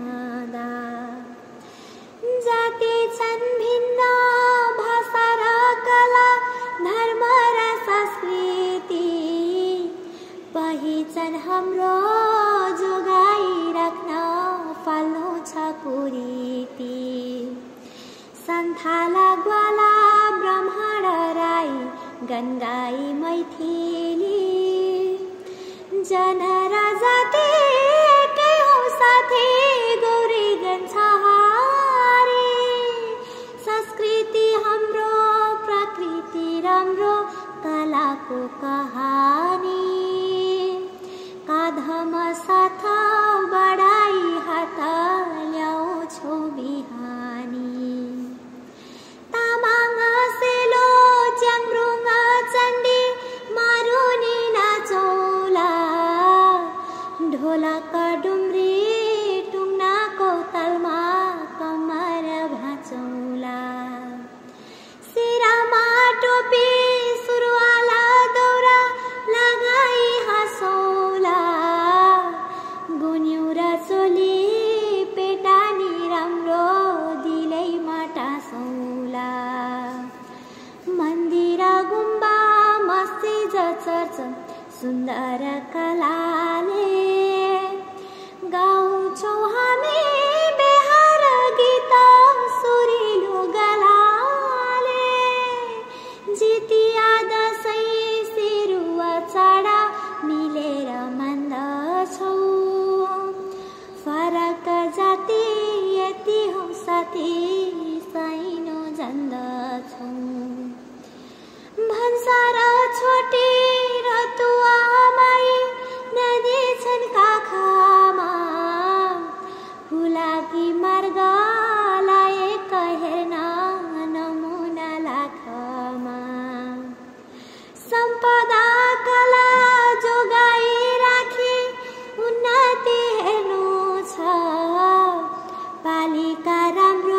रहँदा जाति छन् भिन्न भाषा र कला धर्म र संस्कृति पहिचान हाम्रो जोगाई राख्न फाल्नु छ कुरीति सन्थाला ग्वाला ब्राह्मण राई गङ्गाई मैथिली जन र जाति एकै हौ साथी गौरी गन्छहारी संस्कृति हाम्रो प्रकृति राम्रो कलाको कहानी काँधमा साथ बढाई हात ल्याउँछौ बिहानी तामाङ सेलो च्याङ्ग्रुङ चण्डी मारुनी नाचौला ढोलक डुम्री टुङ्नाको तालमा कम्मर भाँचौला शिरमा टोपी सुरुवाला दौरा लगाई हाँसौला गुन्यु र चोली पेटानी राम्रो दिलैमा टाँसौला मन्दिर गुम्बा मस्जिद चर्च सुन्दर कलाले गाउँछौ हामी बेहार गीत सुरिलो गलाले जितिया दशैँ सिरुवा चाडा मिलेर मान्दछौ फरक जाति यति हौ साथी साइनो जान्दछौ भन्सार छोटी रतुवा माई नदी छन् काखमा हुलाकी मार्ग लायक हेर्न नमुना लाखमा सम्पदा कला जोगाई राखी उन्नति हेर्नु छ पालिका राम्रो